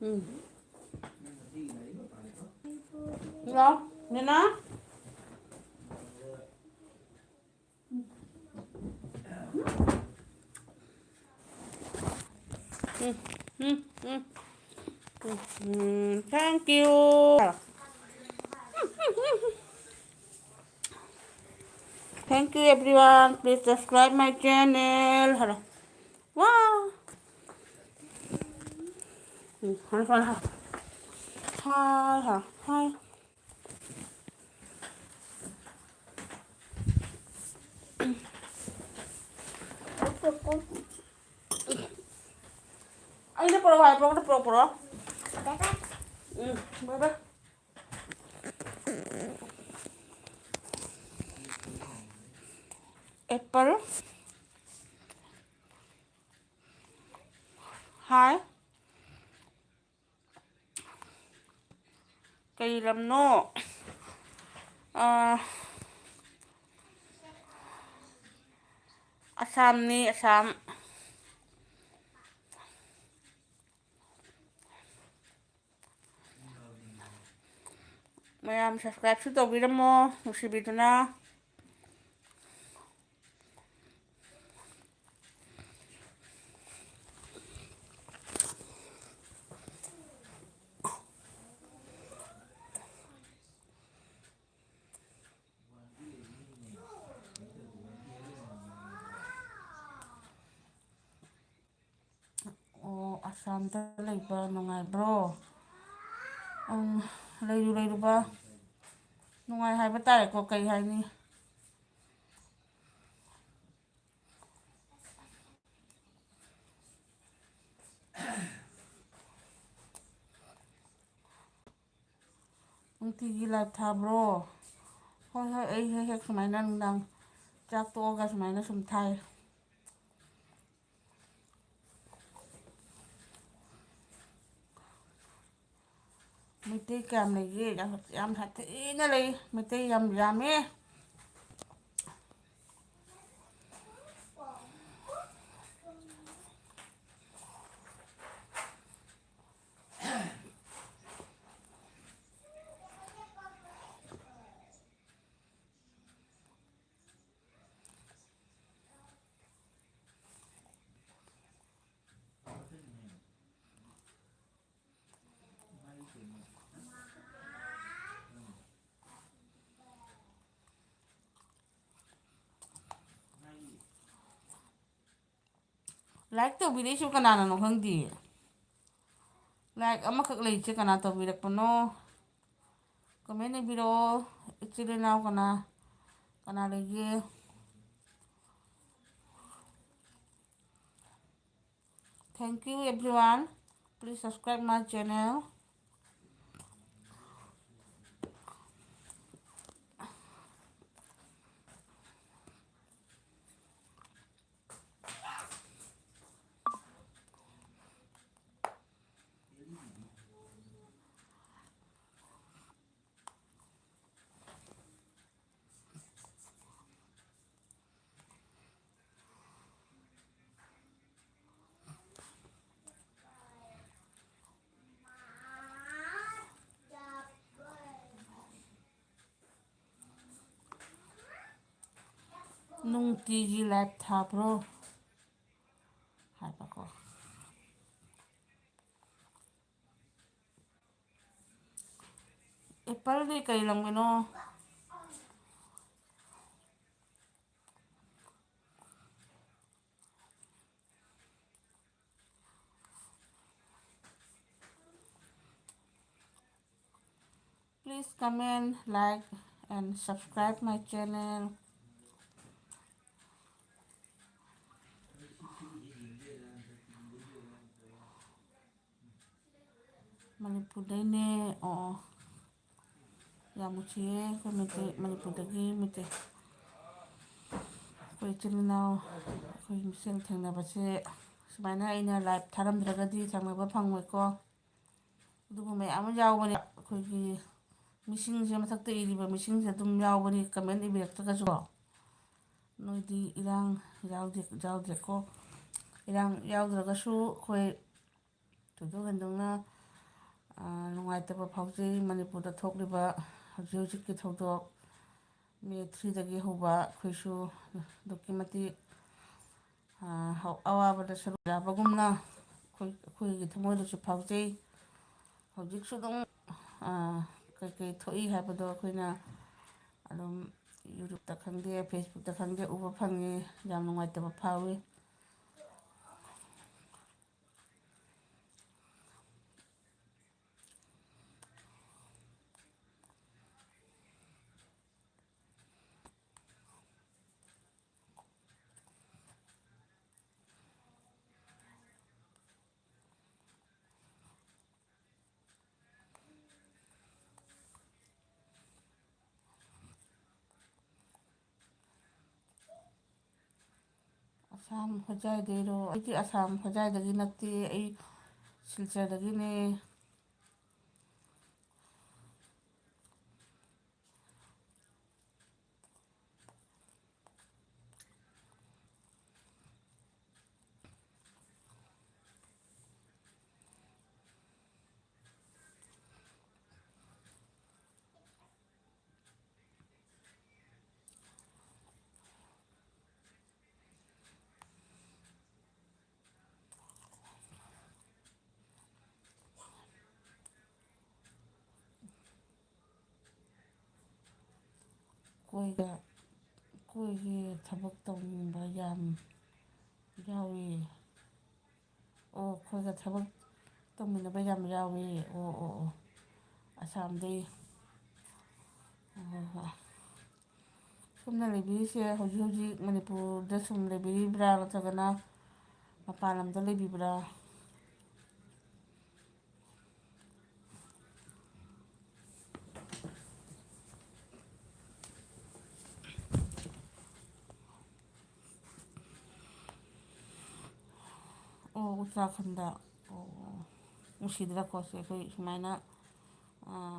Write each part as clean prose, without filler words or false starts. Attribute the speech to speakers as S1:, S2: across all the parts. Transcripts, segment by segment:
S1: Ừ. Đó, nên nó. Ừ. Ừ. Ừ. Thank you. Thank you everyone. Please subscribe my channel. Hello. Wow. Hello. Hi. Hi. Hi. Ay, na puro. Ay, puro. Bye. Apple. Hi. Kay lamno. Ah, Assam ni Assam. Mayam subscribe sa tawbiramo. Nusibiduna. Oh, Assamda laiba nungaibro. Lairu ba? Nungai haiba tare ko kay haini. Nungtigi live thabro. Hoi ay hek sumaina nungdang. Chak toga sumaina sumthai. Miti kayam lagi. Yam hati ina lagi. Miti yam yami. Like to bili su kanana no hangdi. Like amakak lay che kana to birak pano. Comment ni biro. Ichili na kana. Kana lagi. Thank you everyone. Please subscribe my channel. Nungtigi live thabro. Hai pako. Apple ni kay lang gano. Please comment, like, and subscribe my channel. Manipur ne oh yamuchi ko mete Manipur dagi mete ko ichilinaw ko misel thengna base sumaina ina live tharam dragadi thangna phangwe ko dubu me am yawbani ko gi missing je mathakta iriba missing je dum yawbani comment ibirak ta jo noidi irang yawde ko irang yawdragasu ko tudo gandongna ꯅꯨꯡꯉꯥꯏꯇꯕ ꯐꯥꯎꯖꯩ ꯃꯅꯤꯄꯨꯔꯗ ꯊꯣꯛꯂꯤꯕ ꯍꯧꯖꯤꯛ ꯍꯧꯖꯤꯛꯀꯤ ꯊꯧꯗꯣꯛ ꯃꯦ 3ꯗꯒꯤ ꯍꯧꯕ ꯑꯩꯈꯣꯏꯁꯨ ꯑꯗꯨꯛꯀꯤ ꯃꯇꯤꯛ ꯑꯋꯥꯕꯗ ꯁꯔꯨꯛ ꯌꯥꯕꯒꯨꯝꯅ ꯑꯩꯈꯣꯏꯒꯤ ꯊꯃꯣꯏꯗꯁꯨ ꯐꯥꯎꯖꯩ ꯍꯧꯖꯤꯛꯁꯨ ꯑꯗꯨꯝ ꯀꯩꯀꯩ ꯊꯣꯛꯏ ꯍꯥꯏꯕꯗꯣ ꯑꯩꯈꯣꯏꯅ ꯑꯗꯨꯝ ꯌꯨꯇ꯭ꯌꯨꯕꯇ ꯈꯪꯗꯦ ꯐꯦꯁꯕꯨꯛꯇ ꯈꯪꯗꯦ ꯎꯕ ꯐꯪꯉꯤ ꯌꯥꯝ ꯅꯨꯡꯉꯥꯏꯇꯕ ꯐꯥꯎꯏ ꯑꯁꯥꯝ ꯍꯣꯖꯥꯏꯗꯩꯔꯣ ꯑꯩꯗꯤ ꯑꯁꯥꯝ ꯍꯣꯖꯥꯏꯗꯒꯤ ꯅꯠꯇꯦ ꯑꯩ ꯁꯤꯜꯆꯔꯗꯒꯤꯅꯦ ꯑꯩꯈꯣꯏꯒꯤ ꯊꯕꯛ ꯇꯧꯅꯤꯡꯕ ꯌꯥꯝ ꯌꯥꯎꯏ ꯑꯣ ꯑꯩꯈꯣꯏꯒ ꯊꯕꯛ ꯇꯧꯃꯤꯟꯅꯕ ꯌꯥꯝ ꯌꯥꯎꯏ ꯑꯣ ꯑꯣ ꯑꯣ ꯑꯁꯥꯝꯗꯩ ꯍꯣꯏ ꯍꯣꯏ ꯁꯣꯝꯅ ꯂꯩꯕꯤꯔꯤꯁꯦ ꯍꯧꯖꯤꯛ ꯍꯧꯖꯤꯛ ꯃꯅꯤꯄꯨꯔꯗ ꯁꯨꯝ ꯂꯩꯕꯤꯔꯤꯕ꯭ꯔꯥ ꯅꯠꯇ꯭ꯔꯒꯅ ꯃꯄꯥꯟ ꯂꯝꯗ ꯂꯩꯕꯤꯕ꯭ꯔꯥ ꯑꯣ ꯎꯇꯔꯥꯈꯟꯗ ꯑꯣ ꯅꯨꯡꯁꯤꯗ꯭ꯔꯥꯀꯣ ꯁꯦ ꯑꯩꯈꯣꯏ ꯁꯨꯃꯥꯏꯅ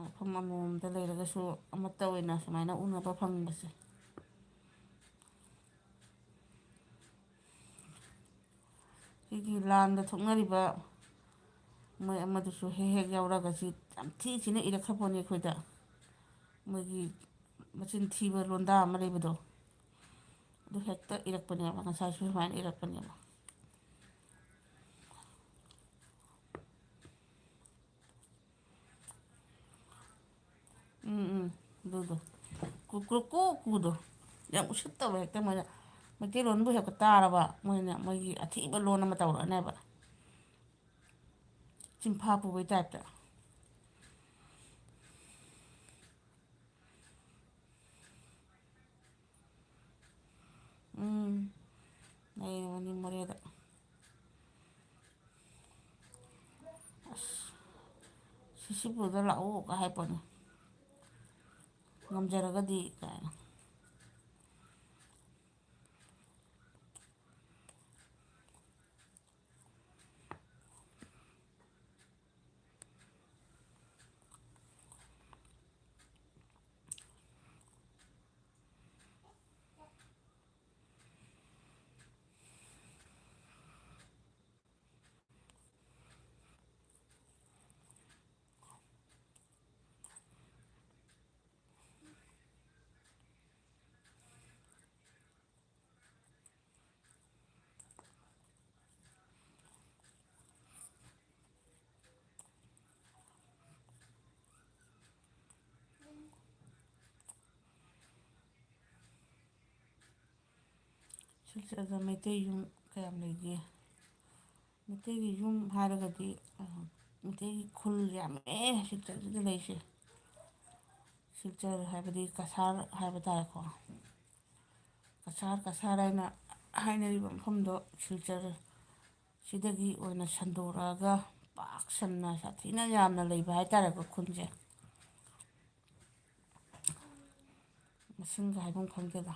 S1: ꯃꯐꯝ ꯑꯃꯃꯝꯗ ꯂꯩꯔꯒꯁꯨ ꯑꯃꯠꯇ ꯑꯣꯏꯅ ꯁꯨꯃꯥꯏꯅ ꯎꯅꯕ ꯐꯪꯕꯁꯦ ꯁꯤꯒꯤ ꯂꯥꯟꯗ ꯊꯣꯛꯅꯔꯤꯕ ꯃꯣꯏ ꯑꯃꯗꯨꯁꯨ ꯍꯦꯛ ꯍꯦꯛ ꯌꯥꯎꯔꯒꯁꯤ ꯌꯥꯝ ꯊꯤ ꯊꯤꯅ ꯏꯔꯛꯈ꯭ꯔꯄꯣꯠꯅꯤ ꯑꯩꯈꯣꯏꯗ ꯃꯣꯏꯒꯤ ꯃꯆꯤꯟ ꯊꯤꯕ ꯂꯣꯟꯗꯥ ꯑꯃ ꯂꯩꯕꯗꯣ ꯑꯗꯨ ꯍꯦꯛꯇ ꯏꯔꯛꯄꯅꯦꯕ ꯉꯁꯥꯏꯁꯨ ꯁꯨꯃꯥꯏꯅ ꯏꯔꯛꯄꯅꯦꯕ ꯑꯗꯨꯗꯣ ꯀꯨꯗꯣ ꯌꯥꯝ ꯎꯁꯤꯠꯇꯕ ꯍꯦꯛꯇ ꯃꯣꯏꯅ ꯃꯩꯇꯩꯂꯣꯟꯕꯨ ꯍꯦꯛꯇ ꯇꯥꯔꯕ ꯃꯣꯏꯅ ꯃꯣꯏꯒꯤ ꯑꯊꯤꯕ ꯂꯣꯟ ꯑꯃ ꯇꯧꯔꯛꯑꯅꯦꯕ ꯆꯤꯟꯐꯥ ꯄꯨꯕꯩ ꯇꯥꯏꯞꯇ ꯂꯩꯔꯕꯅꯤ ꯃꯣꯔꯦꯗ ꯁꯤꯁꯤꯕꯨꯗ ꯂꯥꯛꯑꯣꯒ ꯍꯥꯏꯄꯣꯠꯅꯤ ꯉꯝꯖꯔꯒꯗꯤ ꯀꯥꯏꯅ ꯁꯤꯜꯆꯔꯗ ꯃꯩꯇꯩ ꯌꯨꯝ ꯀꯌꯥꯝ ꯂꯩꯒꯦ ꯃꯩꯇꯩꯒꯤ ꯌꯨꯝ ꯍꯥꯏꯔꯒꯗꯤ ꯃꯩꯇꯩꯒꯤ ꯈꯨꯜ ꯌꯥꯝꯃꯦ ꯁꯤꯜꯆꯔꯁꯤꯗ ꯂꯩꯁꯦ ꯁꯤꯜꯆꯔ ꯍꯥꯏꯕꯗꯤ ꯀꯁꯥꯔ ꯍꯥꯏꯕ ꯇꯥꯔꯦꯀꯣ ꯀꯁꯥꯔ ꯍꯥꯏꯅ ꯍꯥꯏꯅꯔꯤꯕ ꯃꯐꯝꯗꯣ ꯁꯤꯜꯆꯔ ꯁꯤꯗꯒꯤ ꯑꯣꯏꯅ ꯁꯟꯗꯣꯔꯛꯑꯒ ꯄꯥꯛ ꯁꯟꯅ ꯁꯥꯊꯤꯅ ꯌꯥꯝꯅ ꯂꯩꯕ ꯍꯥꯏꯇꯥꯔꯦꯀꯣ ꯈꯨꯟꯁꯦ ꯃꯁꯤꯡꯒ ꯍꯥꯏꯐꯝ ꯈꯪꯗꯦꯗ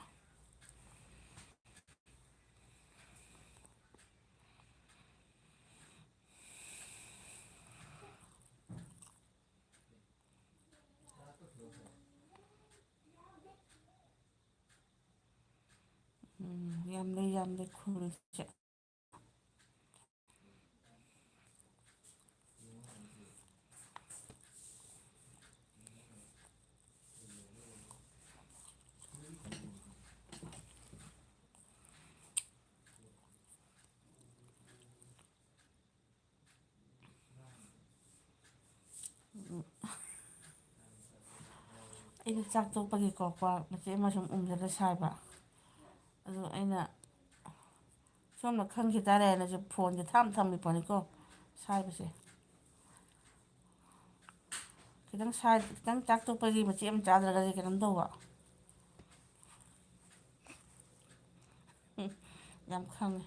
S1: ꯌꯥꯝ ꯂꯩ ꯈꯨꯜꯁꯦ ꯑꯩꯅ ꯆꯥꯛ ꯇꯣꯛꯄꯒꯤꯀꯣ ꯀ꯭ꯋꯥꯛ ꯃꯆꯦꯠ ꯑꯃ ꯁꯨꯝ ꯎꯝꯖꯜꯂ ꯁꯥꯏꯕ. ꯑꯗꯨ ꯑꯩꯅ ꯁꯣꯝꯅ ꯈꯪꯈꯤ ꯇꯥꯔꯦꯅꯁꯨ ꯐꯣꯟꯁꯦ ꯊꯝꯂꯤ ꯄꯣꯠꯅꯤꯀꯣ ꯁꯥꯏꯕꯁꯦ. ꯈꯤꯇꯪ ꯆꯥꯛꯇꯣꯛꯄꯒꯤ ꯃꯆꯦꯠ ꯑꯃ ꯆꯥꯗ꯭ꯔꯒꯗꯤ ꯀꯩꯅꯣꯝ ꯇꯧꯕ. ꯌꯥꯝ ꯈꯪꯉꯦ.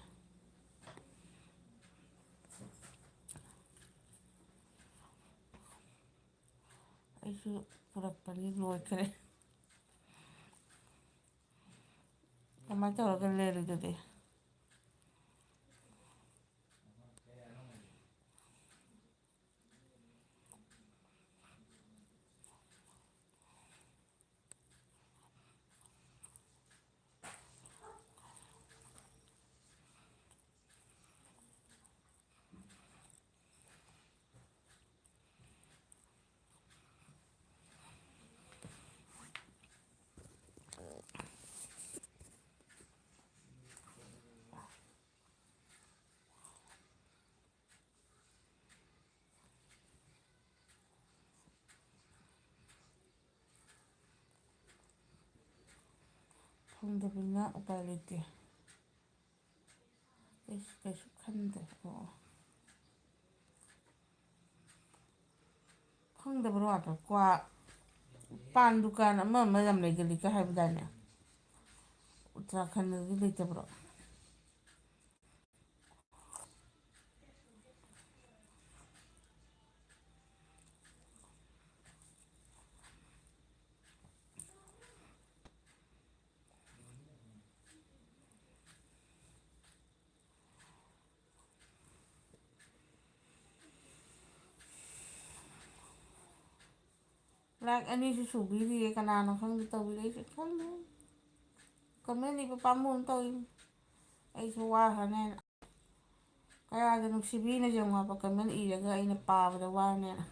S1: ꯑꯩꯁꯨ ꯄꯨꯔꯛꯄꯅꯤ ꯂꯣꯏꯈ꯭ꯔꯦ. ꯀꯃꯥꯏꯅ ꯇꯧꯔꯒ ꯂꯦꯜꯂꯤꯗꯨꯗꯤ? ꯐꯪꯗꯕꯅꯤꯅ ꯎꯄꯥꯏ ꯂꯩꯇꯦ. ꯀꯩꯁꯨ ꯈꯟꯗꯦ. ꯑꯣ ꯈꯪꯗꯕꯔꯣ ꯑꯗꯣ ꯀ꯭ꯋꯥꯛ ꯄꯥꯟ ꯗꯨꯀꯥꯟ ꯑꯃ ꯌꯥꯝ ꯂꯩꯒꯜꯂꯤꯒ ꯍꯥꯏꯕꯗꯥꯏꯅꯦ? ꯎꯇꯔꯈꯟꯗꯗꯤ ꯂꯩꯇꯕ꯭ꯔꯣ? ꯂꯥꯏꯛ 2ꯁꯨ ꯁꯨꯕꯤꯔꯤꯌꯦ ꯀꯅꯥꯅꯣ ꯈꯪꯗꯦ ꯇꯧꯕꯤꯔꯛꯏꯁꯦ ꯈꯪꯗꯦ. ꯀꯃꯦꯟ ꯏꯕ ꯄꯥꯝꯃꯨꯒꯨꯝ ꯇꯧꯋꯤ. ꯑꯩꯁꯨ ꯋꯥꯈ꯭ꯔꯅꯦꯅ. ꯀꯌꯥꯗ ꯅꯨꯡꯁꯤꯕꯤꯅ ꯌꯦꯡꯉꯨ ꯍꯥꯏꯕ ꯀꯃꯦꯟ ꯏꯔꯒ ꯑꯩꯅ ꯄꯥꯕꯗ ꯋꯥꯅꯦꯅ.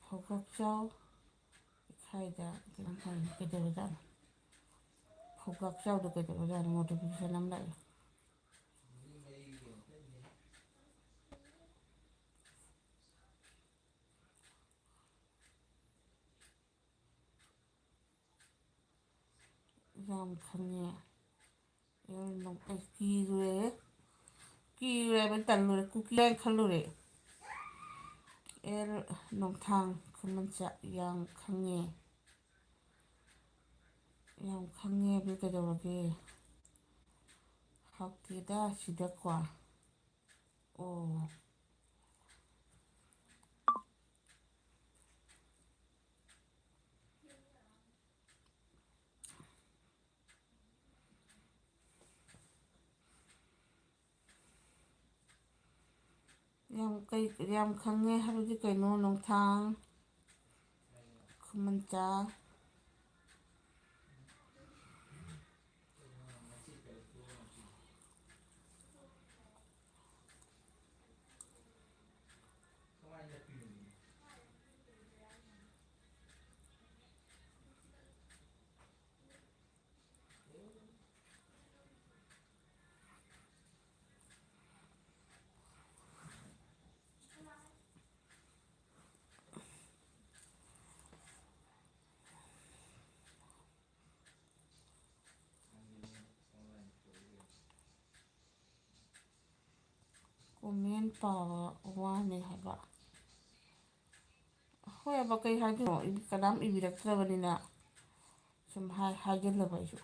S1: ꯐꯧꯀꯥꯛꯆꯥꯎ ꯏꯈꯥꯏꯗ ꯀꯩꯅꯣꯝ ꯍꯥꯏꯕꯅꯤ ꯀꯩꯗꯧꯔꯖꯥꯠꯅꯣ? ꯐꯧꯀꯥꯛꯆꯥꯎꯗꯣ ꯀꯩꯗꯧꯔꯖꯥꯠꯅꯣ ꯅꯣꯇꯤꯐꯤꯀꯦꯁꯟ ꯑꯃ ꯂꯥꯛꯑꯦ. ꯌꯥꯝ ꯈꯪꯉꯦ. ꯀꯤꯔꯨꯔꯦꯍꯦ. ꯀꯤꯔꯨꯔꯦ ꯍꯥꯏꯕ ꯇꯜꯂꯨꯔꯦ ꯀꯨꯀꯤ ꯍꯥꯏꯅ ꯈꯜꯂꯨꯔꯦ. ꯅꯣꯡꯊꯥꯡ ꯈꯨꯃꯟꯆꯥ ꯌꯥꯝ ꯈꯪꯉꯦ. ꯌꯥꯝ ꯈꯪꯉꯦ ꯍꯥꯏꯕꯗꯤ ꯀꯩꯗꯧꯔꯒꯦ? ꯍꯥꯎꯇꯦꯗ ꯁꯤꯗꯀꯣ. ꯑꯣ ꯌꯥꯝ ꯈꯪꯉꯦ ꯍꯥꯏꯕꯗꯤ ꯀꯩꯅꯣ? ꯅꯣꯡꯊꯥꯡ ꯈꯨꯃꯟꯆꯥ ꯀꯣꯃꯦꯟ ꯄꯥꯕ ꯋꯥꯅꯤ ꯍꯥꯏꯕ. ꯍꯣꯏꯕ ꯀꯩ ꯍꯥꯏꯗꯣꯏꯅꯣ ꯀꯅꯥꯝ ꯏꯕꯤꯔꯛꯇ꯭ꯔꯕꯅꯤꯅ ꯁꯨꯝ ꯍꯥꯏꯖꯤꯜꯂꯕ ꯑꯩꯁꯨ.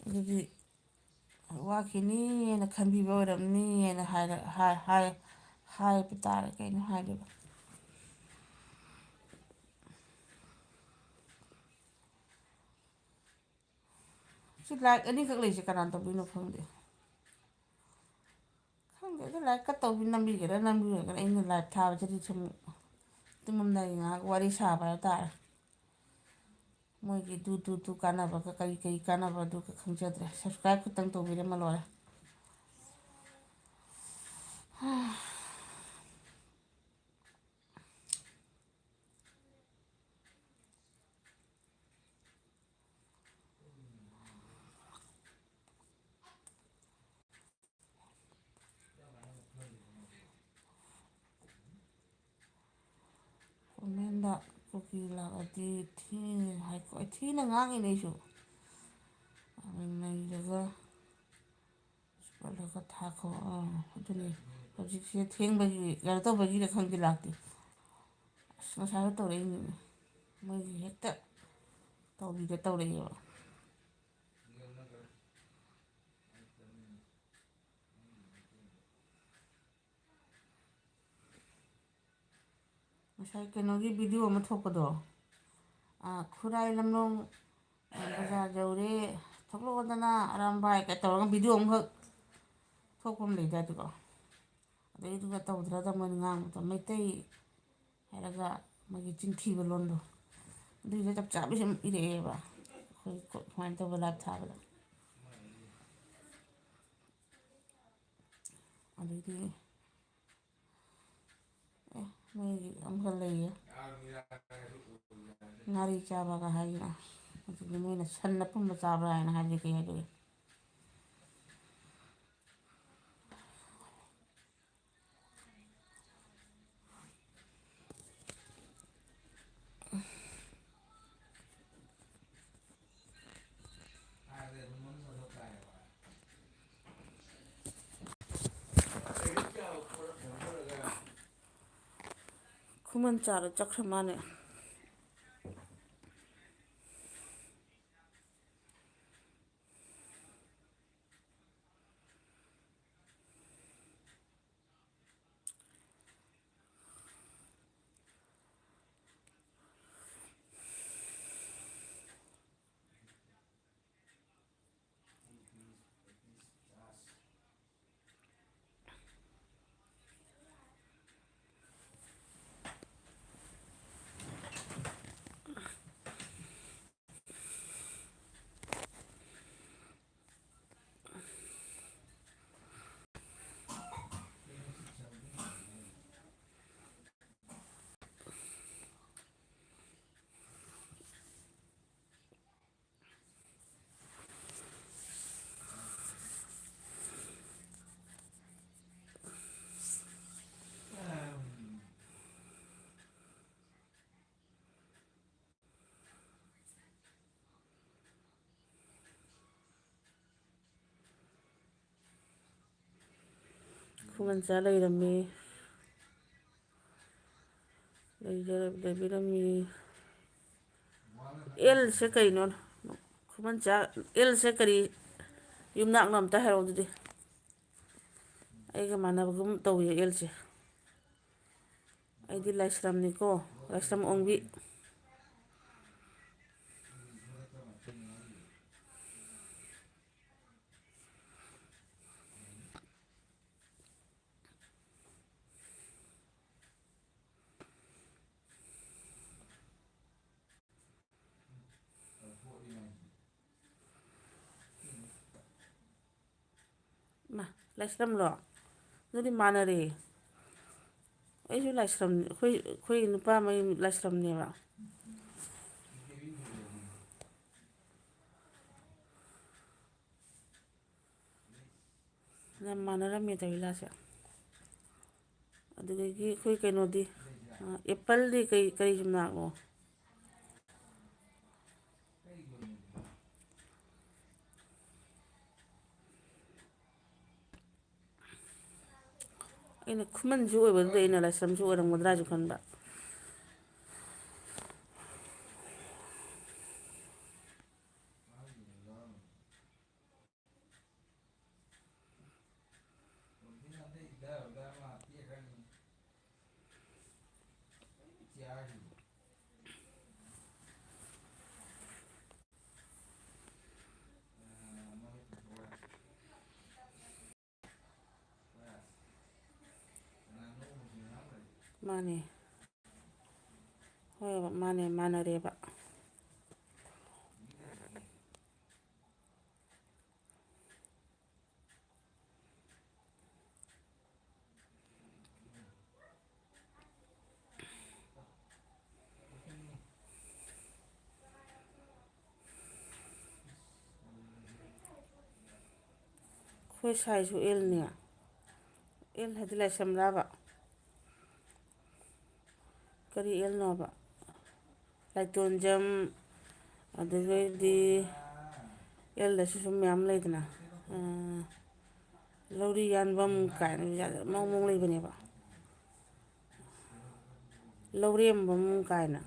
S1: ꯑꯗꯨꯗꯤ ꯋꯥꯈꯤꯅꯤꯅ ꯈꯟꯕꯤꯕ ꯑꯣꯏꯔꯝꯅꯤꯅ ꯍꯥꯏꯕ ꯇꯥꯔꯦ. ꯀꯩꯅꯣ ꯍꯥꯏꯗꯣꯏꯕ? ꯁꯤ ꯂꯥꯏꯛ 2ꯈꯛ ꯂꯩꯁꯦ ꯀꯅꯥꯅ ꯇꯧꯗꯣꯏꯅꯣ ꯈꯪꯗꯦ. ꯈꯪꯗꯦꯗ ꯂꯥꯏꯛꯀ ꯇꯧꯕꯤ ꯅꯝꯕꯤꯒꯦꯔꯥ ꯅꯝꯕꯤꯔꯣꯏꯒꯦꯔꯥ ꯑꯩꯅ ꯂꯥꯏꯛ ꯊꯥꯕꯁꯤꯗꯤ ꯁꯨꯝ ꯇꯨꯝꯃꯝꯗꯥꯏ ꯉꯥꯏꯍꯥꯛ ꯋꯥꯔꯤ ꯁꯥꯕ ꯍꯥꯏꯇꯥꯔꯦ. ꯃꯣꯏꯒꯤ ꯀꯥꯟꯅꯕꯒ ꯀꯔꯤ ꯀꯥꯟꯅꯕ ꯑꯗꯨꯒ ꯈꯪꯖꯗ꯭ꯔꯦ. ꯁꯕꯁꯀ꯭ꯔꯥꯏꯞ ꯈꯛꯇꯪ ꯇꯧꯕꯤꯔꯝꯃ ꯂꯣꯏꯔꯦ. ꯀꯨꯀꯤ ꯂꯥꯛꯑꯗꯤ ꯊꯤꯅ ꯍꯥꯏꯀꯣ ꯑꯩ ꯊꯤꯅ ꯉꯥꯡꯉꯤꯅꯦ ꯑꯩꯁꯨ ꯅꯩꯔꯒ ꯄꯠꯂꯒ ꯊꯥꯈꯣ ꯑꯗꯨꯅꯤ ꯍꯧꯖꯤꯛꯁꯦ ꯊꯦꯡꯕꯒꯤ ꯀꯩꯅꯣ ꯇꯧꯕꯒꯤꯔ ꯈꯪꯗꯦ ꯂꯥꯛꯇꯦ ꯑꯁ ꯉꯁꯥꯏꯗ ꯇꯧꯔꯛꯏꯅꯤ ꯃꯣꯏꯒꯤ ꯍꯦꯛꯇ ꯇꯧꯕꯤꯗ ꯇꯧꯔꯛꯑꯦꯕ ꯉꯁꯥꯏ ꯀꯩꯅꯣꯒꯤ ꯚꯤꯗꯤꯑꯣ ꯑꯃ ꯊꯣꯛꯄꯗꯣ ꯈꯨꯔꯥꯏ ꯂꯝꯂꯣꯡ ꯕꯖꯥꯔ ꯌꯧꯔꯦ ꯊꯣꯛꯂꯛꯑꯣꯗꯅ ꯑꯔꯥꯝꯕꯥꯏꯒ ꯇꯧꯔꯒ ꯚꯤꯗꯤꯑꯣ ꯑꯃꯈꯛ ꯊꯣꯛꯄ ꯑꯃ ꯂꯩꯗꯥꯏꯗꯨꯀꯣ ꯑꯗꯩꯗꯨꯒ ꯇꯧꯗ꯭ꯔꯗ ꯃꯣꯏꯅ ꯉꯥꯡꯕꯗꯣ ꯃꯩꯇꯩ ꯍꯥꯏꯔꯒ ꯃꯣꯏꯒꯤ ꯆꯤꯟꯊꯤꯕ ꯂꯣꯟꯗꯣ ꯑꯗꯨꯏꯗ ꯆꯞ ꯆꯥꯕꯤ ꯁꯨꯝ ꯏꯔꯛꯑꯦꯕ ꯑꯩꯈꯣꯏ ꯁꯨꯃꯥꯏꯅ ꯇꯧꯕ ꯂꯥꯏꯚ ꯊꯥꯕꯗ ꯑꯗꯩꯗꯤ ꯃꯣꯏꯒꯤ ꯑꯃꯈꯛ ꯂꯩꯌꯦ ꯉꯥꯔꯤ ꯆꯥꯕꯒ ꯍꯥꯏꯗꯅ ꯑꯗꯨꯗꯤ ꯃꯣꯏꯅ ꯁꯟ ꯑꯄꯨꯝꯕ ꯆꯥꯕ꯭ꯔꯥ ꯍꯥꯏꯅ ꯍꯥꯏꯕꯗꯤ ꯀꯩ ꯍꯥꯏꯗꯣꯏ ꯈꯨꯃꯟ ꯆꯥꯔ ꯆꯠꯈ꯭ꯔ ꯃꯥꯜꯂꯦ ꯈꯨꯃꯟ ꯆꯥ ꯂꯩꯔꯝꯃꯤ ꯂꯩꯕꯤꯔꯝꯃꯤ ꯑꯦꯜꯁꯦ ꯀꯩꯅꯣ ꯈꯨꯃꯟ ꯆꯥ ꯑꯦꯜꯁꯦ ꯀꯔꯤ ꯌꯨꯝꯅꯥꯛꯅꯣ ꯑꯝꯇ ꯍꯥꯏꯔꯛꯑꯣ ꯑꯗꯨꯗꯤ ꯑꯩꯒ ꯃꯥꯟꯅꯕꯒꯨꯝ ꯇꯧꯏ ꯑꯦꯜꯁꯦ ꯑꯩꯗꯤ ꯂꯥꯏꯁ꯭ꯔꯝꯅꯤꯀꯣ ꯂꯥꯏꯁ꯭ꯔꯝ ꯑꯣꯡꯕꯤ ꯂꯥꯏꯁ꯭ꯔꯝꯂꯣ ꯑꯗꯨꯗꯤ ꯃꯥꯟꯅꯔꯦ ꯑꯩꯁꯨ ꯂꯥꯏꯁ꯭ꯔꯝꯅꯤ ꯑꯩꯈꯣꯏ ꯅꯨꯄꯥ ꯃꯌꯨꯝ ꯂꯥꯏꯁ꯭ꯔꯝꯅꯦꯕ ꯌꯥꯝ ꯃꯥꯟꯅꯔꯝꯃꯦ ꯇꯧꯕꯤꯂꯥꯁꯦ ꯑꯗꯨꯗꯒꯤ ꯑꯩꯈꯣꯏ ꯀꯩꯅꯣꯗꯤ ꯑꯦꯄꯜꯗꯤ ꯀꯔꯤ ꯌꯨꯝꯅꯥꯛꯅꯣ ꯑꯩꯅ ꯈꯨꯃꯟꯁꯨ ꯑꯣꯏꯕꯗꯨꯗ ꯑꯩꯅ ꯂꯥꯏꯁ꯭ꯔꯝꯁꯨ ꯑꯣꯏꯔꯝꯒꯗ꯭ꯔꯥꯁꯨ ꯈꯟꯕ ꯃꯥꯅꯦ ꯍꯣꯏ ꯃꯥꯅꯦ ꯃꯥꯟꯅꯔꯦꯕ ꯑꯩꯈꯣꯏ ꯁꯥꯏꯁꯨ ꯑꯦꯜꯅꯦ ꯑꯦꯜ ꯍꯥꯏꯗꯤ ꯂꯥꯏꯁ꯭ꯔꯝꯂꯥꯕ ꯀꯔꯤ ꯑꯦꯜꯅꯣꯕ ꯂꯥꯏꯇꯣꯟꯖꯝ, ꯑꯗꯨꯗꯩꯗꯤ ꯑꯦꯜꯗꯁꯨ ꯁꯨꯝ ꯃꯌꯥꯝ ꯂꯩꯗꯅ ꯂꯧꯔꯤ ꯌꯥꯟꯐꯝ ꯀꯥꯏꯅ ꯃꯑꯣꯡ ꯃꯑꯣꯡ ꯂꯩꯕꯅꯦꯕ, ꯂꯧꯔꯦꯝꯕꯝ ꯀꯥꯏꯅ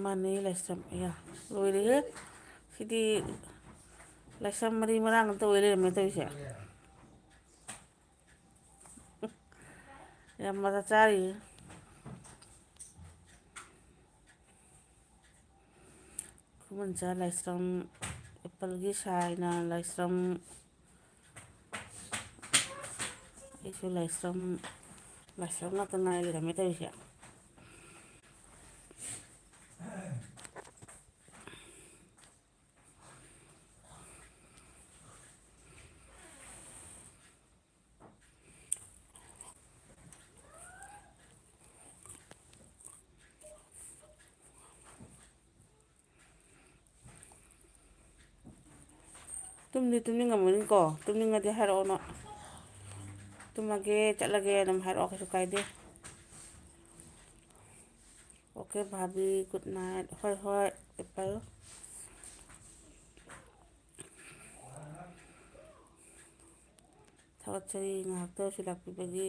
S1: ꯃꯥꯟꯅꯩ ꯂꯥꯏꯁ꯭ꯔꯝ ꯑꯌꯥ ꯂꯣꯏꯔꯦꯍꯦ ꯁꯤꯗꯤ ꯂꯥꯏꯁ꯭ꯔꯝ ꯃꯔꯤ ꯃꯔꯥꯡ ꯉꯥꯛꯇ ꯑꯣꯏ ꯂꯩꯔꯝꯃꯦ ꯇꯧꯔꯤꯁꯦ꯫ ꯌꯥꯝ ꯃꯊꯥ ꯆꯥꯔꯤꯍꯦ꯫ ꯈꯨꯃꯟꯆꯥ ꯂꯥꯏꯁ꯭ꯔꯝ, ꯑꯦꯄꯜꯒꯤ ꯁꯥꯏꯅ ꯂꯥꯏꯁ꯭ꯔꯝ, ꯑꯩꯁꯨ ꯂꯥꯏꯁ꯭ꯔꯝ ꯉꯥꯛꯇ ꯉꯥꯏ ꯂꯩꯔꯝꯃꯦ ꯇꯧꯔꯤꯁꯦ꯫ ꯇꯨꯝꯗꯤ ꯇꯨꯝꯅꯤꯡꯉꯝꯃꯅꯤꯀꯣ, ꯇꯨꯝꯅꯤꯡꯉꯗꯤ ꯍꯥꯏꯔꯛꯑꯣ ꯅꯣꯏ꯫ ꯇꯨꯝꯃꯒꯦ ꯆꯠꯂꯒꯦ ꯑꯗꯨꯝ ꯍꯥꯏꯔꯛꯑꯣ ꯀꯩꯁꯨ ꯀꯥꯏꯗꯦ꯫ ꯑꯣꯀꯦ ꯚꯥꯕꯤ ꯒꯨꯗ ꯅꯥꯏꯠ, ꯍꯣꯏ ꯍꯣꯏ ꯑꯦꯄꯜ꯫ ꯊꯥꯒꯠꯆꯔꯤ ꯉꯥꯏꯍꯥꯛꯇ ꯑꯣꯏꯔꯁꯨ ꯂꯥꯛꯄꯤꯕꯒꯤ꯫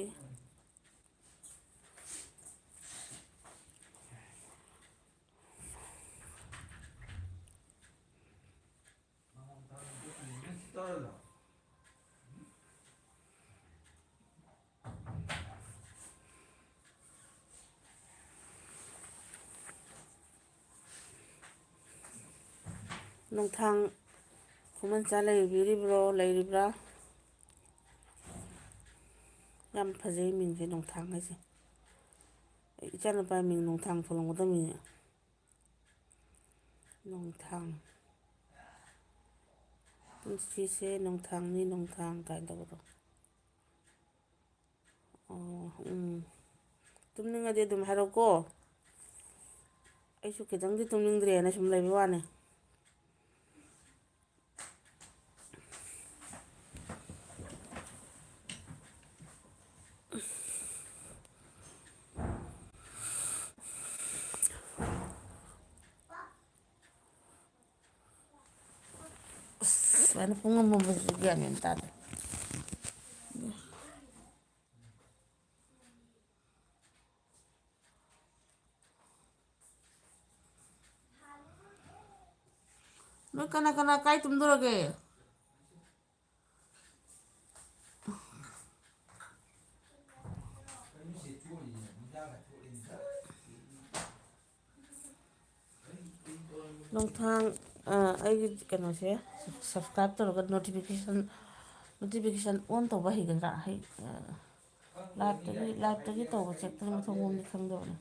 S1: ꯅꯨꯡꯊꯥꯡ ꯈꯨꯃꯟꯆꯥ ꯂꯩꯔꯤꯕ꯭ꯔꯥ? ꯌꯥꯝ ꯐꯖꯩ ꯃꯤꯡꯁꯦ ꯅꯣꯡꯊꯥꯡ ꯍꯥꯏꯁꯦ꯫ ꯑꯩ ꯏꯆꯥꯅꯨꯄꯥ ꯃꯤꯡ ꯅꯣꯡꯊꯥꯡ ꯊꯣꯜꯂꯝꯒꯗꯕꯅꯤꯅꯦ꯫ ꯅꯣꯡꯊꯥꯡ, ꯄꯨꯟꯁꯤꯁꯦ ꯅꯣꯡꯊꯥꯡꯅꯤ ꯅꯣꯡꯊꯥꯡ ꯀꯥꯏꯅ ꯇꯧꯕꯗꯣ꯫ ꯑꯣ ꯇꯨꯝꯅꯤꯡꯉꯗꯤ ꯑꯗꯨꯝ ꯍꯥꯏꯔꯛꯎꯀꯣ꯫ ꯑꯩꯁꯨ ꯈꯤꯇꯪꯗꯤ ꯇꯨꯝꯅꯤꯡꯗ꯭ꯔꯦꯅ ꯁꯨꯝ ꯂꯩꯕ ꯋꯥꯅꯤ꯫ ꯁꯨꯃꯥꯏꯅ ꯄꯨꯡꯃꯝ ꯃꯝꯕꯁꯤꯁꯨ ꯒ꯭ꯌꯥꯟ ꯃꯦꯟ ꯇꯥꯗꯦ꯫ ꯅꯣꯏ ꯀꯅꯥ ꯀꯅꯥ ꯀꯥꯏ ꯇꯨꯝꯗꯣꯔꯒꯦ? ꯅꯣꯡꯊꯥꯡ ꯑꯩꯒꯤ ꯀꯩꯅꯣꯁꯦ ꯁꯞꯁꯀ꯭ꯔꯥꯏꯞ ꯇꯧꯔꯒ ꯅꯣꯇꯤꯐꯤꯀꯦꯁꯟ ꯑꯣꯟ ꯇꯧꯕ ꯍꯩꯒꯗ꯭ꯔꯥ? ꯂꯥꯏꯞꯇꯒꯤ ꯇꯧꯕꯁꯦ ꯃꯊꯣꯡ ꯃꯔꯝꯗꯤ ꯈꯪꯗꯕꯅꯤ꯫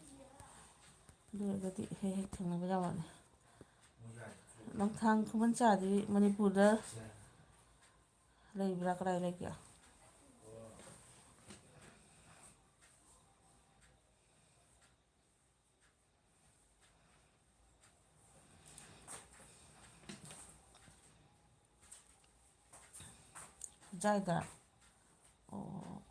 S1: ꯑꯗꯨ ꯑꯣꯏꯔꯒꯗꯤ ꯍꯦꯛ ꯍꯦꯛ ꯊꯦꯡꯅꯕ ꯌꯥꯕꯅꯤ꯫ ꯅꯣꯡꯊꯥꯡ ꯈꯨꯃꯟꯆꯥꯗꯤ ꯃꯅꯤꯄꯨꯔꯗ ꯂꯩꯕ꯭ꯔꯥ ꯀꯗꯥꯏ ꯂꯩꯒꯦ? ꯖꯥꯏꯗ? ꯑꯣ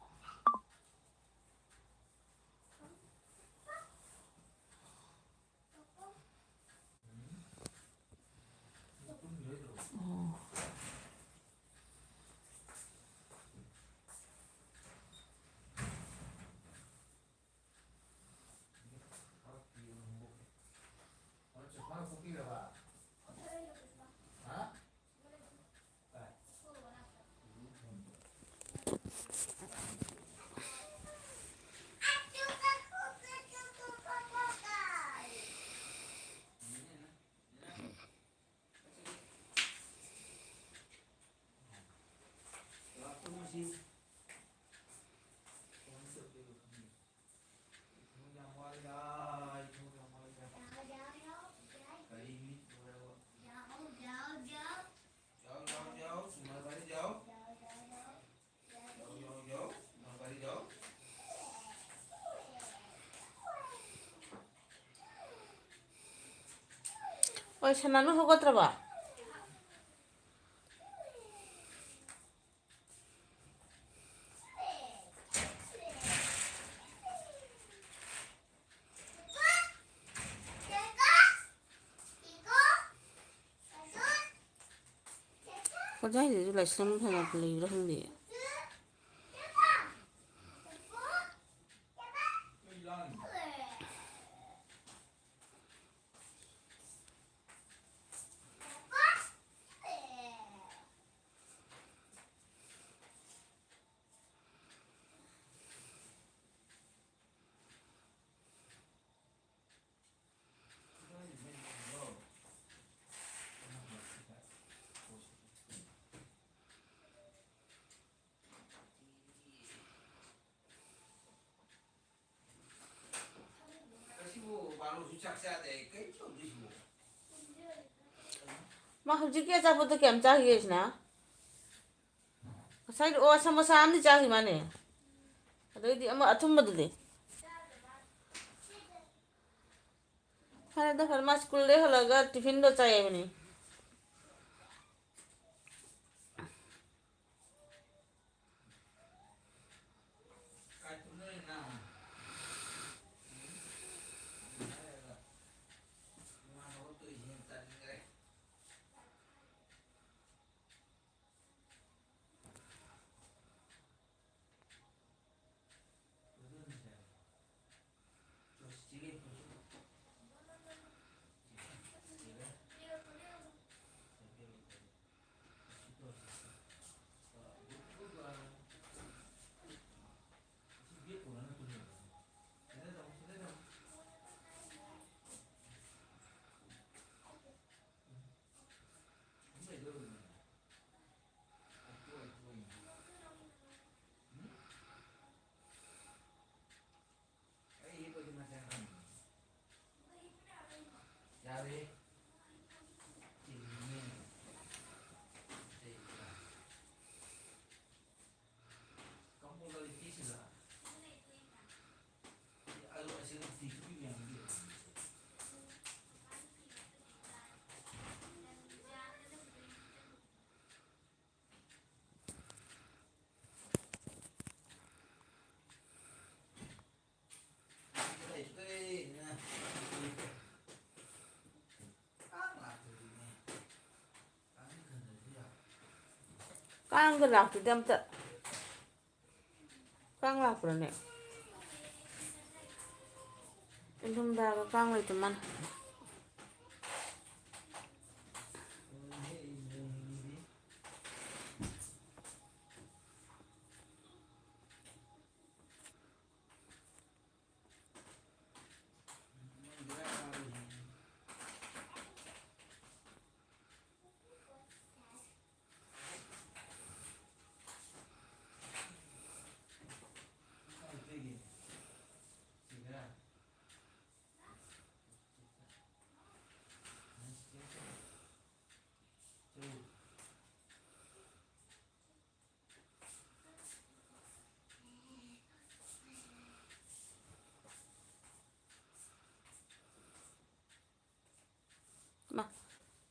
S1: ꯍꯣꯏ ꯁꯅꯥꯅꯨ ꯍꯧꯒꯠꯇ꯭ꯔꯕ? ꯈꯣꯟꯖꯥꯏꯁꯤꯁꯨ ꯂꯥꯏꯁ꯭ꯔꯝ ꯐꯅ ꯂꯩꯕ꯭ꯔꯥ ꯈꯪꯗꯦ꯫ ꯃꯥ ꯍꯧꯖꯤꯛꯀꯤ ꯑꯆꯥꯄꯣꯠꯇꯣ ꯀꯌꯥꯝ ꯆꯥꯈꯤꯒꯦ ꯑꯁꯤꯅ? ꯉꯁꯥꯏꯗꯣ ꯑꯣ ꯁꯃꯣꯁꯥ ꯑꯃꯗꯤ ꯆꯥꯈꯤ ꯃꯥꯅꯦ꯫ ꯑꯗꯩꯗꯤ ꯑꯃ ꯑꯊꯨꯝꯕꯗꯨꯗꯤ? ꯐꯔꯦꯗ ꯐꯔꯦ ꯃꯥ ꯁ꯭ꯀꯨꯜꯗꯩ ꯍꯜꯂꯛꯑꯒ ꯇꯤꯐꯤꯟꯗꯣ ꯆꯥꯏ ꯍꯥꯏꯕꯅꯤ꯫ ꯀꯥꯡꯒ ꯂꯥꯛꯇꯦꯗ ꯑꯝꯇ꯫ ꯀꯥꯡ ꯂꯥꯛꯄ꯭ꯔꯅꯦ? ꯏꯪꯊꯝꯊꯥꯒ ꯀꯥꯡ ꯂꯩꯇ ꯃꯥꯜꯂꯦ꯫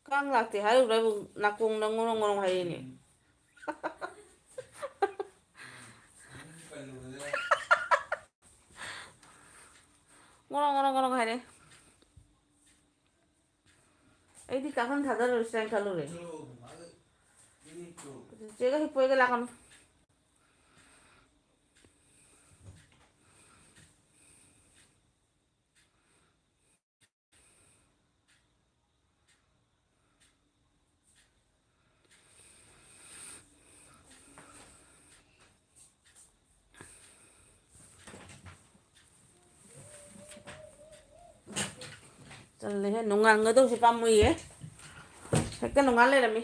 S1: ꯀꯥꯡ ꯂꯥꯛꯇꯦ ꯍꯥꯏꯔꯨꯕ꯭ꯔꯥꯕꯨ ꯅꯥꯀꯣꯡꯗ ꯉꯣꯔꯣꯡ ꯉꯣꯔꯣꯡ ꯍꯥꯏꯔꯛꯑꯦꯅꯦ꯫ ꯉꯣꯔꯣꯡ ꯉꯣꯔꯣꯡ ꯉꯣꯔꯣꯡ ꯍꯥꯏꯔꯛꯑꯦ꯫ ꯑꯩꯗꯤ ꯀꯥꯡꯈꯟ ꯊꯥꯗꯔꯔꯣꯏꯁꯤꯔꯥꯅ ꯈꯜꯂꯨꯔꯦ꯫ ꯆꯤꯆꯦꯒ ꯍꯤꯞꯄꯣꯏꯒ ꯂꯥꯛꯀꯅꯨ꯫ ꯆꯜꯂꯦꯍꯦ ꯅꯣꯡꯉꯥꯟꯒꯗꯧꯁꯦ ꯄꯥꯝꯃꯨꯏꯌꯦ ꯍꯦꯛꯇ ꯅꯣꯡꯉꯥꯟ ꯂꯩꯔꯝꯃꯤ꯫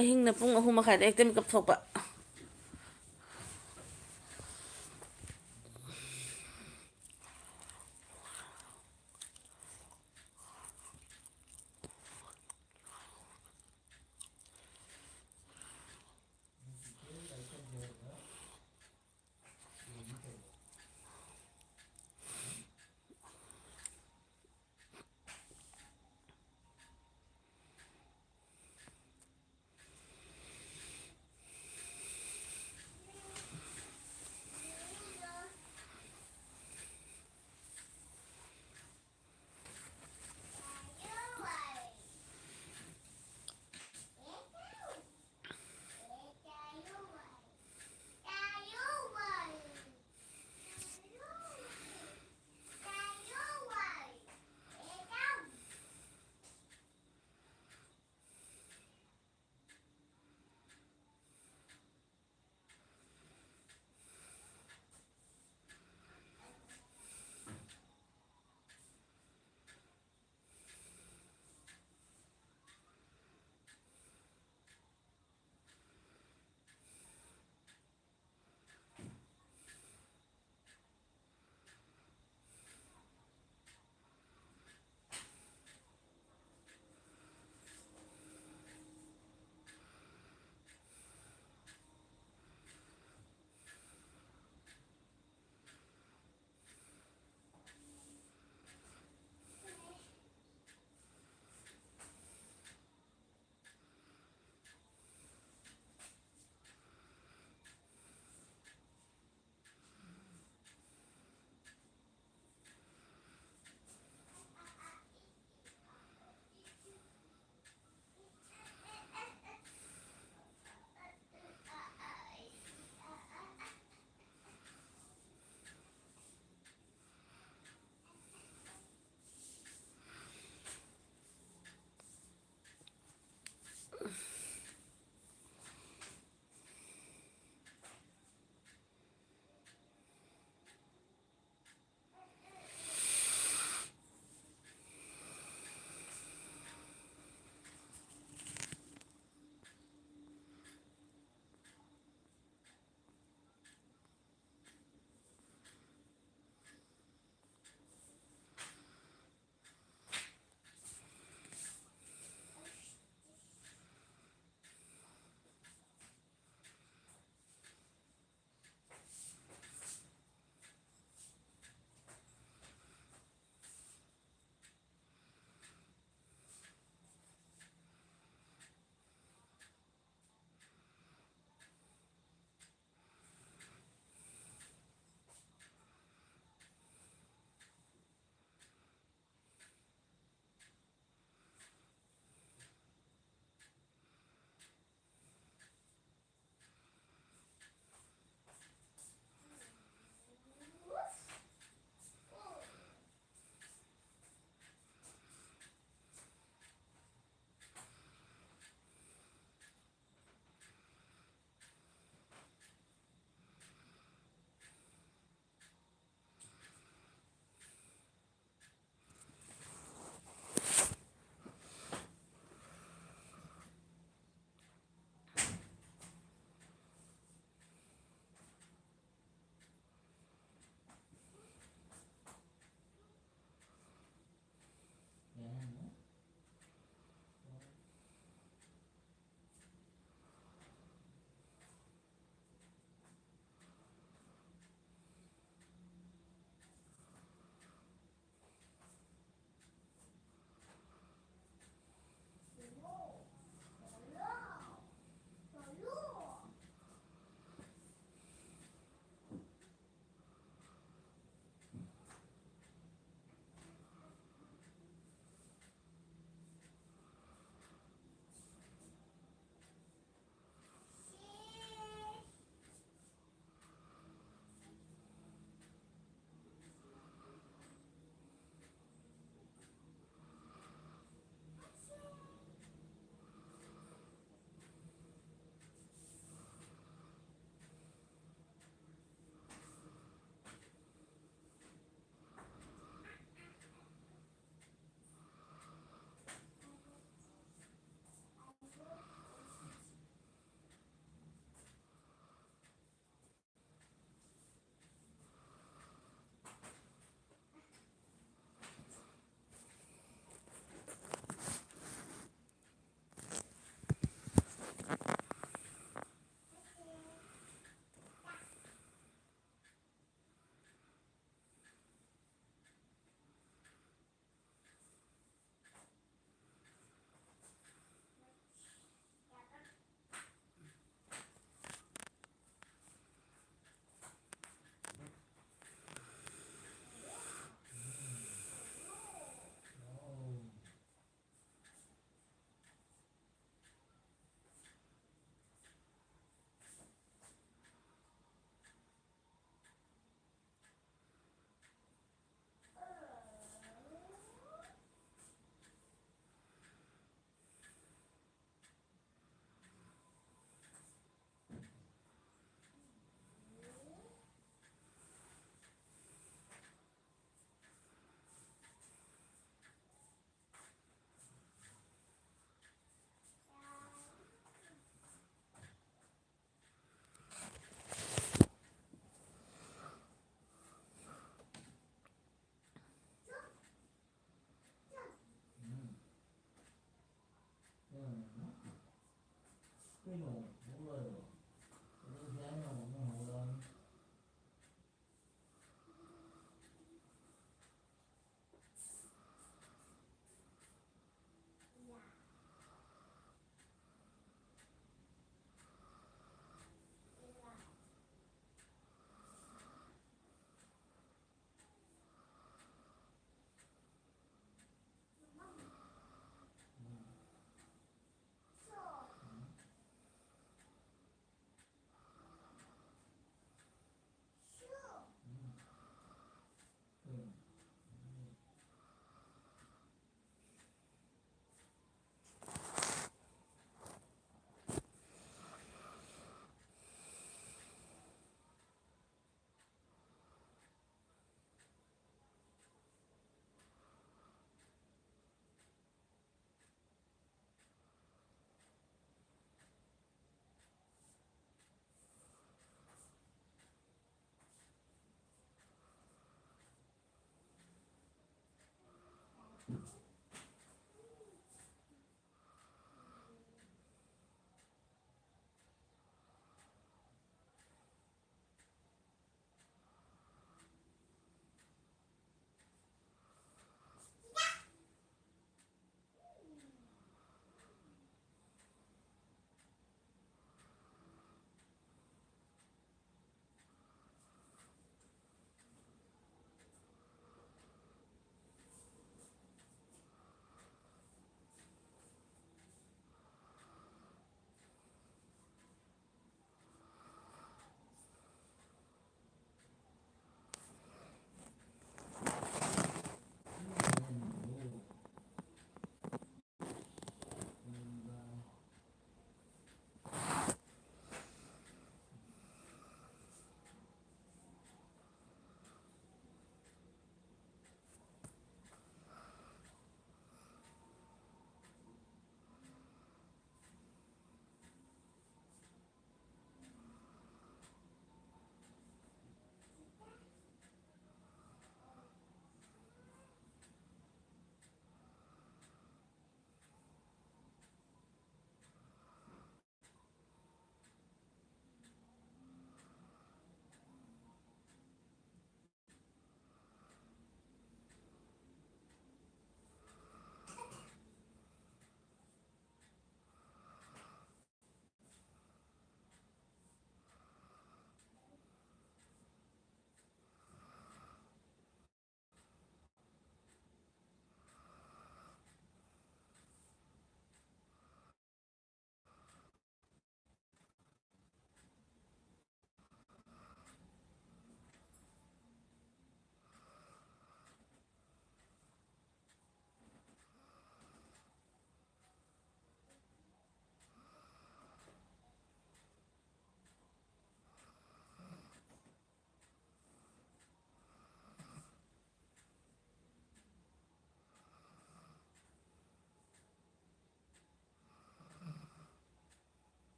S1: ꯑꯍꯤꯡꯅ ꯄꯨꯡ 3:30ꯗ ꯍꯦꯛꯇ ꯃꯤꯀꯞ ꯊꯣꯛꯄ꯫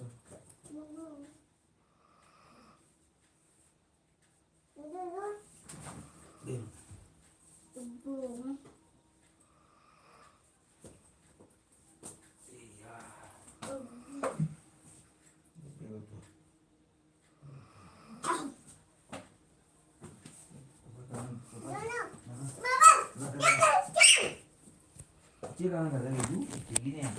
S2: Ito. Din. Iya. Pero ito. Cik kan kata itu, begini ya.